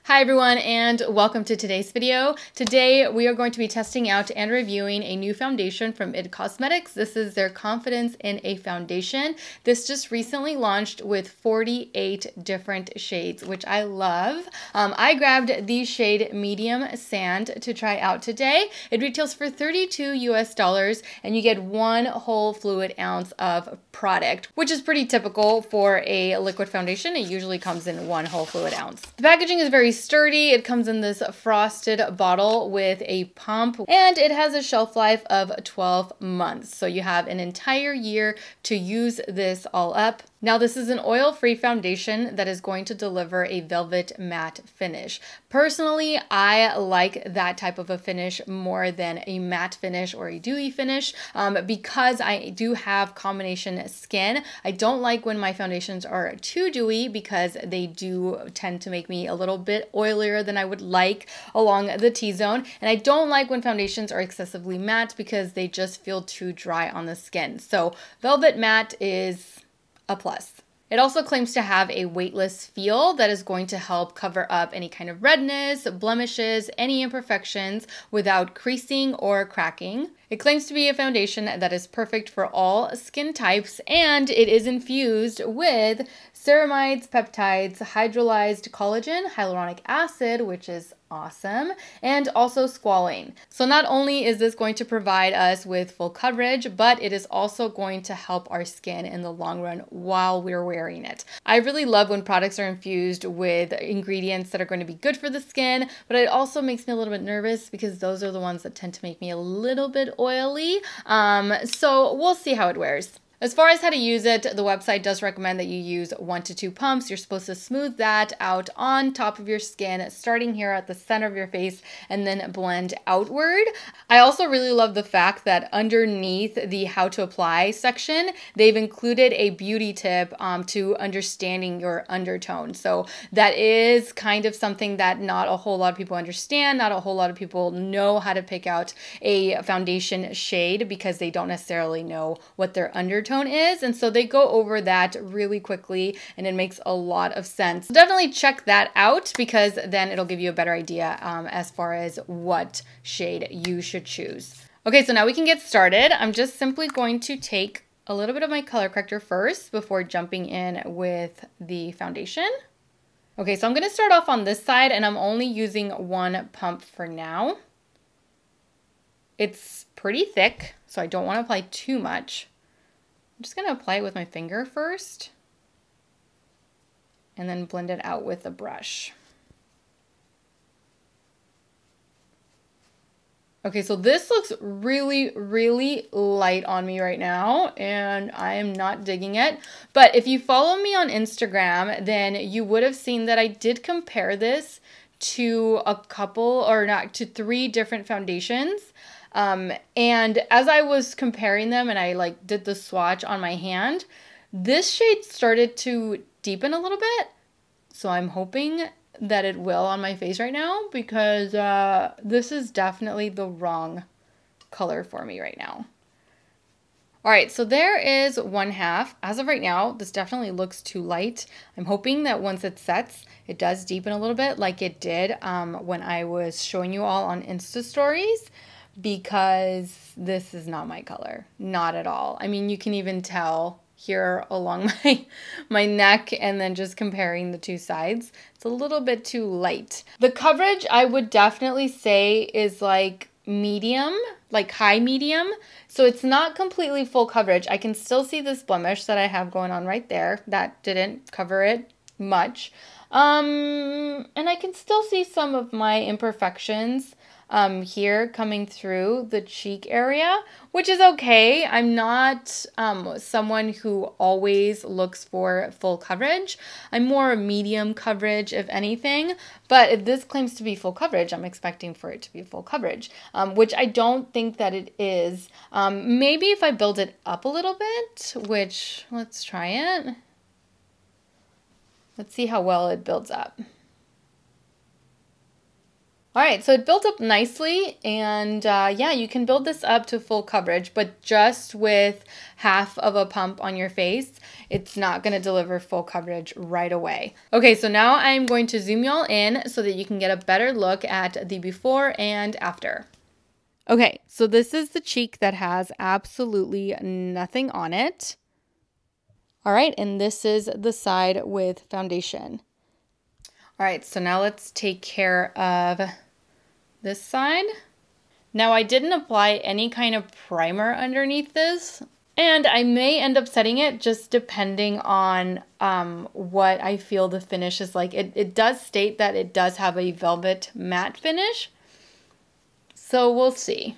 Hi everyone and welcome to today's video. Today we are going to be testing out and reviewing a new foundation from IT Cosmetics. This is their Confidence in a Foundation. This just recently launched with 48 different shades, which I love. I grabbed the shade Medium Sand to try out today. It retails for $32 US and you get one whole fluid ounce of product, which is pretty typical for a liquid foundation. It usually comes in one whole fluid ounce. The packaging is very sturdy. It comes in this frosted bottle with a pump and it has a shelf life of 12 months. So you have an entire year to use this all up. Now this is an oil-free foundation that is going to deliver a velvet matte finish. Personally, I like that type of a finish more than a matte finish or a dewy finish because I do have combination skin. I don't like when my foundations are too dewy because they do tend to make me a little bit oilier than I would like along the T-zone. And I don't like when foundations are excessively matte because they just feel too dry on the skin. So velvet matte is a plus. It also claims to have a weightless feel that is going to help cover up any kind of redness, blemishes, any imperfections without creasing or cracking. It claims to be a foundation that is perfect for all skin types, and it is infused with ceramides, peptides, hydrolyzed collagen, hyaluronic acid, which is awesome, and also squalane. So not only is this going to provide us with full coverage, but it is also going to help our skin in the long run while we're wearing it. I really love when products are infused with ingredients that are going to be good for the skin, but it also makes me a little bit nervous because those are the ones that tend to make me a little bit oily. So we'll see how it wears. As far as how to use it, the website does recommend that you use 1 to 2 pumps. You're supposed to smooth that out on top of your skin, starting here at the center of your face and then blend outward. I also really love the fact that underneath the how to apply section, they've included a beauty tip to understanding your undertone. So that is kind of something that not a whole lot of people understand. Not a whole lot of people know how to pick out a foundation shade because they don't necessarily know what their undertone is, and so they go over that really quickly and it makes a lot of sense. So definitely check that out because then it'll give you a better idea as far as what shade you should choose. Okay, so now we can get started. I'm just simply going to take a little bit of my color corrector first before jumping in with the foundation. Okay, so I'm going to start off on this side and I'm only using one pump for now. It's pretty thick, so I don't want to apply too much. I'm just going to apply it with my finger first and then blend it out with a brush. Okay, so this looks really, really light on me right now and I am not digging it. But if you follow me on Instagram, then you would have seen that I did compare this to to 3 different foundations. And as I was comparing them and I did the swatch on my hand, this shade started to deepen a little bit. So I'm hoping that it will on my face right now because this is definitely the wrong color for me right now. All right, so there is 1/2. As of right now, this definitely looks too light. I'm hoping that once it sets, it does deepen a little bit like it did when I was showing you all on Insta stories, because this is not my color, not at all. I mean, you can even tell here along my neck and then just comparing the 2 sides. It's a little bit too light. The coverage I would definitely say is like medium, like high medium. So it's not completely full coverage. I can still see this blemish that I have going on right there. That didn't cover it much. And I can still see some of my imperfections here coming through the cheek area, which is okay. I'm not someone who always looks for full coverage. I'm more medium coverage, if anything. But if this claims to be full coverage, I'm expecting for it to be full coverage, which I don't think that it is. Maybe if I build it up a little bit, which let's try it. Let's see how well it builds up. All right, so it built up nicely, and yeah, you can build this up to full coverage, but just with half of a pump on your face, it's not going to deliver full coverage right away. Okay, so now I'm going to zoom y'all in so that you can get a better look at the before and after. Okay, so this is the cheek that has absolutely nothing on it. All right, and this is the side with foundation. All right, so now let's take care of this side. Now I didn't apply any kind of primer underneath this, and I may end up setting it just depending on what I feel the finish is like. It does state that it does have a velvet matte finish, so we'll see.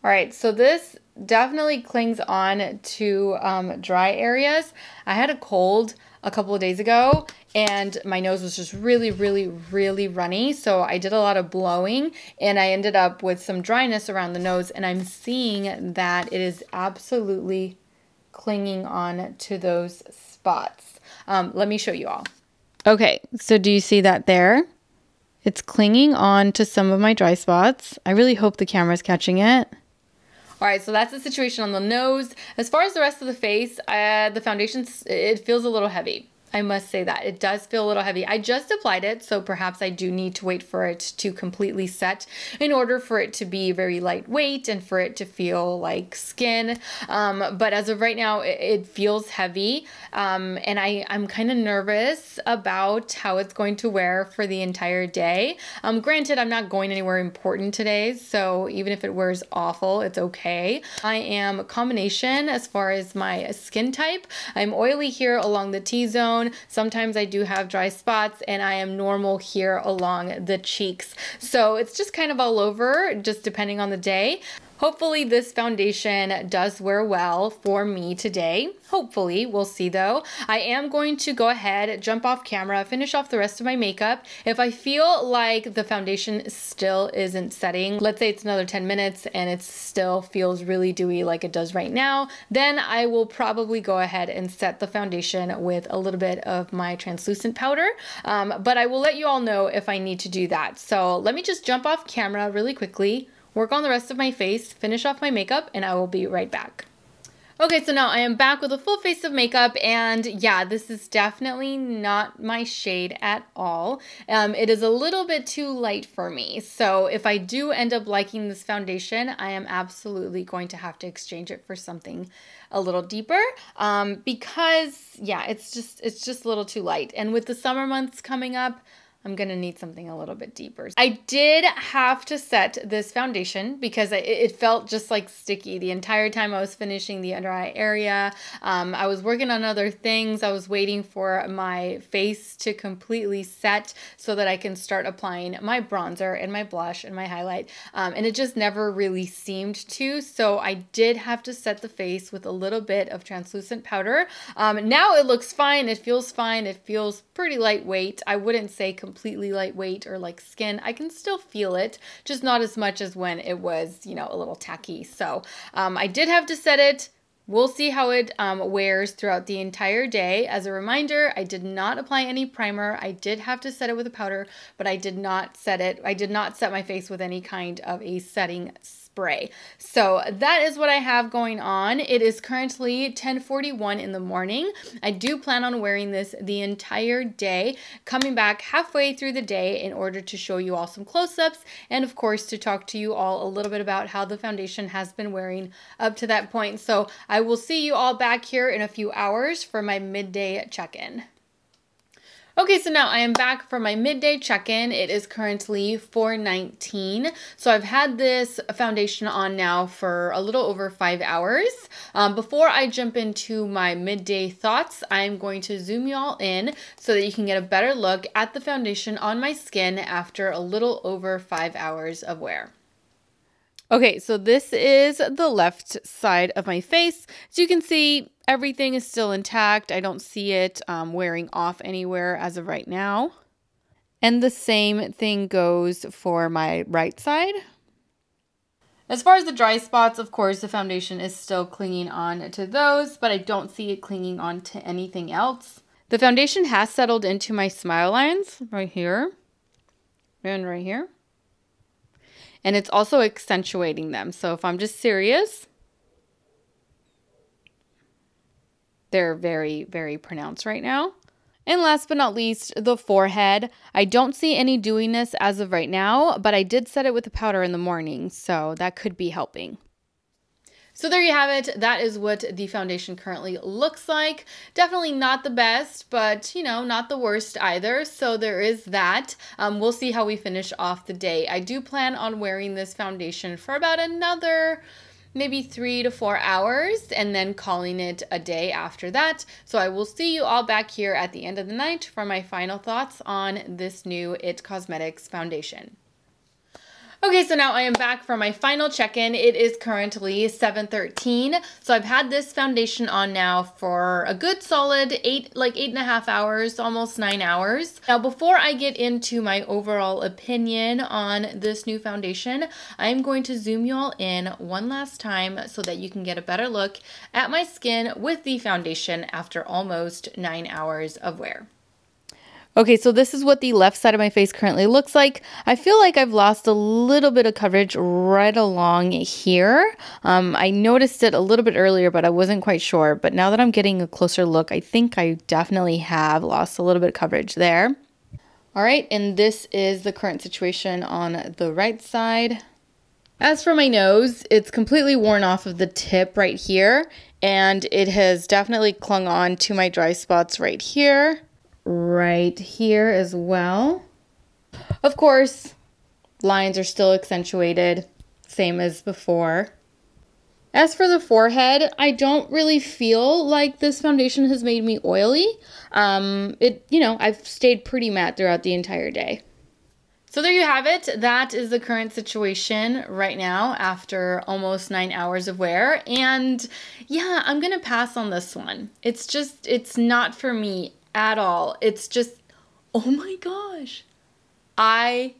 All right, so this definitely clings on to dry areas. I had a cold a couple of days ago and my nose was just really runny, so I did a lot of blowing and I ended up with some dryness around the nose, and I'm seeing that it is absolutely clinging on to those spots. Let me show you all. Okay, so do you see that there? It's clinging on to some of my dry spots. I really hope the camera's catching it. All right, so that's the situation on the nose. As far as the rest of the face, the foundation, it feels a little heavy. I must say that. It does feel a little heavy. I just applied it, so perhaps I do need to wait for it to completely set in order for it to be very lightweight and for it to feel like skin. But as of right now, it feels heavy, and I'm kind of nervous about how it's going to wear for the entire day. Granted, I'm not going anywhere important today, so even if it wears awful, it's okay. I am a combination as far as my skin type. I'm oily here along the T-zone. Sometimes I do have dry spots, and I am normal here along the cheeks. So it's just kind of all over, just depending on the day. Hopefully this foundation does wear well for me today. Hopefully, we'll see though. I am going to go ahead, jump off camera, finish off the rest of my makeup. If I feel like the foundation still isn't setting, let's say it's another 10 minutes and it still feels really dewy like it does right now, then I will probably go ahead and set the foundation with a little bit of my translucent powder. But I will let you all know if I need to do that. So let me just jump off camera really quickly, work on the rest of my face, finish off my makeup, and I will be right back. Okay, so now I am back with a full face of makeup, and yeah, this is definitely not my shade at all. It is a little bit too light for me, so if I do end up liking this foundation, I am absolutely going to have to exchange it for something a little deeper, because yeah, it's just a little too light. And with the summer months coming up, I'm gonna need something a little bit deeper. I did have to set this foundation because it felt just like sticky the entire time I was finishing the under eye area. I was working on other things. I was waiting for my face to completely set so that I can start applying my bronzer and my blush and my highlight. And it just never really seemed to. So I did have to set the face with a little bit of translucent powder. Now it looks fine. It feels fine. It feels pretty lightweight. I wouldn't say completely lightweight or like skin. I can still feel it, just not as much as when it was, you know, a little tacky. So I did have to set it. We'll see how it wears throughout the entire day. As a reminder, I did not apply any primer. I did have to set it with a powder, but I did not set it. I did not set my face with any kind of a setting spray. So that is what I have going on. It is currently 10:41 in the morning. I do plan on wearing this the entire day, coming back halfway through the day in order to show you all some close-ups and of course to talk to you all a little bit about how the foundation has been wearing up to that point. So I will see you all back here in a few hours for my midday check-in. Okay, so now I am back for my midday check-in. It is currently 4:19. So I've had this foundation on now for a little over 5 hours. Before I jump into my midday thoughts, I'm going to zoom you all in so that you can get a better look at the foundation on my skin after a little over 5 hours of wear. Okay, so this is the left side of my face. As you can see, everything is still intact. I don't see it wearing off anywhere as of right now. And the same thing goes for my right side. As far as the dry spots, of course, the foundation is still clinging on to those, but I don't see it clinging on to anything else. The foundation has settled into my smile lines right here. and right here. And it's also accentuating them. So if I'm just serious, they're very, very pronounced right now. And last but not least, the forehead. I don't see any dewiness as of right now, but I did set it with the powder in the morning, so that could be helping. So there you have it. That is what the foundation currently looks like. Definitely not the best, but you know, not the worst either. So there is that. We'll see how we finish off the day. I do plan on wearing this foundation for about another maybe 3 to 4 hours and then calling it a day after that. So I will see you all back here at the end of the night for my final thoughts on this new IT Cosmetics foundation. Okay, so now I am back for my final check-in. It is currently 7:13. So I've had this foundation on now for a good solid 8.5 hours, almost 9 hours. Now, before I get into my overall opinion on this new foundation, I'm going to zoom you all in one last time so that you can get a better look at my skin with the foundation after almost 9 hours of wear. Okay, so this is what the left side of my face currently looks like. I feel like I've lost a little bit of coverage right along here. I noticed it a little bit earlier, but I wasn't quite sure. But now that I'm getting a closer look, I think I definitely have lost a little bit of coverage there. All right, and this is the current situation on the right side. As for my nose, it's completely worn off of the tip right here, and it has definitely clung on to my dry spots right here as well. Of course, lines are still accentuated, same as before. As for the forehead, I don't really feel like this foundation has made me oily. I've stayed pretty matte throughout the entire day. So there you have it. That is the current situation right now after almost 9 hours of wear. And yeah, I'm going to pass on this one. It's not for me at all. It's just, oh my gosh. I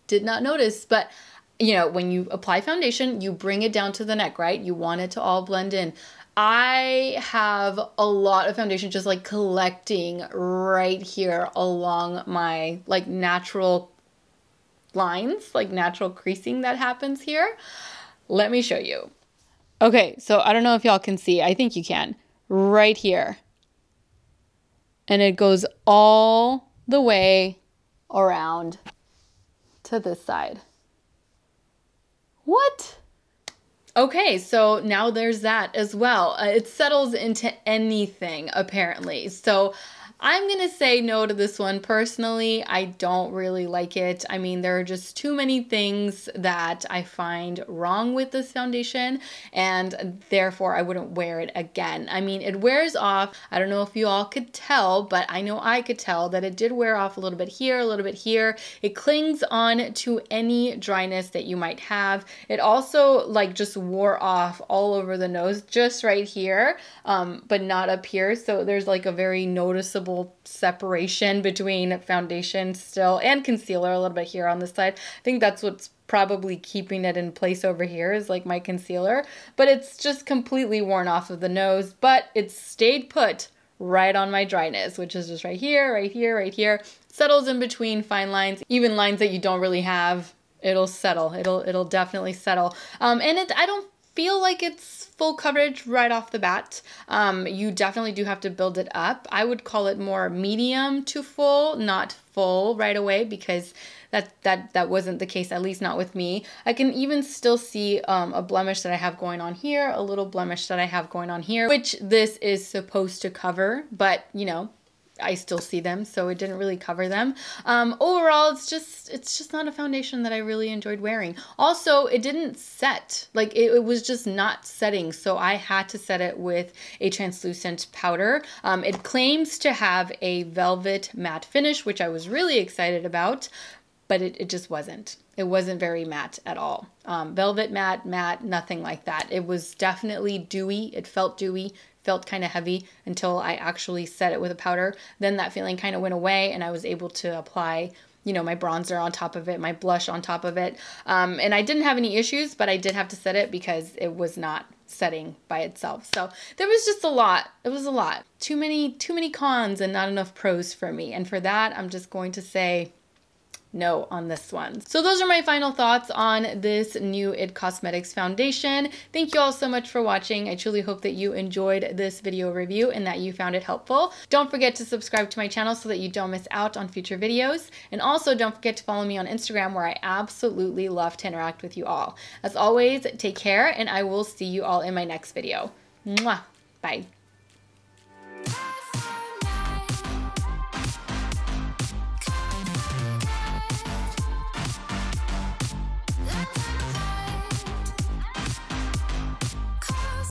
did not notice, but you know, when you apply foundation, you bring it down to the neck, right? You want it to all blend in. I have a lot of foundation just like collecting right here along my like natural lines, like natural creasing that happens here. Let me show you. Okay, so I don't know if y'all can see. I think you can. Right here. And it goes all the way around to this side. What? Okay, so now there's that as well. It settles into anything, apparently. So I'm going to say no to this one. Personally, I don't really like it. I mean, there are just too many things that I find wrong with this foundation, and therefore I wouldn't wear it again. I mean, it wears off. I don't know if you all could tell, but I know I could tell that it did wear off a little bit here, a little bit here. It clings on to any dryness that you might have. It also like just wore off all over the nose, just right here, but not up here. So there's like a very noticeable separation between foundation still and concealer a little bit here on this side. I think that's what's probably keeping it in place over here is like my concealer, but it's just completely worn off of the nose, but it's stayed put right on my dryness, which is just right here, right here, right here. Settles in between fine lines, even lines that you don't really have. It'll settle. It'll definitely settle. I don't feel like it's full coverage right off the bat. You definitely do have to build it up. I would call it more medium to full, not full right away, because that wasn't the case, at least not with me. I can even still see a blemish that I have going on here, a little blemish that I have going on here, which this is supposed to cover, but you know, I still see them, so it didn't really cover them. Overall, it's just not a foundation that I really enjoyed wearing. Also, it didn't set. Like, it was just not setting, so I had to set it with a translucent powder. It claims to have a velvet matte finish, which I was really excited about, but it just wasn't. It wasn't very matte at all. Velvet matte, nothing like that. It was definitely dewy. It felt dewy. Felt kind of heavy until I actually set it with a powder. Then that feeling kind of went away and I was able to apply, you know, my bronzer on top of it, my blush on top of it. And I didn't have any issues, but I did have to set it because it was not setting by itself. So there was just a lot. It was a lot. Too many cons and not enough pros for me. And for that, I'm just going to say no on this one. So those are my final thoughts on this new IT Cosmetics foundation. Thank you all so much for watching. I truly hope that you enjoyed this video review and that you found it helpful. Don't forget to subscribe to my channel so that you don't miss out on future videos. And also don't forget to follow me on Instagram, where I absolutely love to interact with you all. As always, take care, and I will see you all in my next video. Mwah! Bye.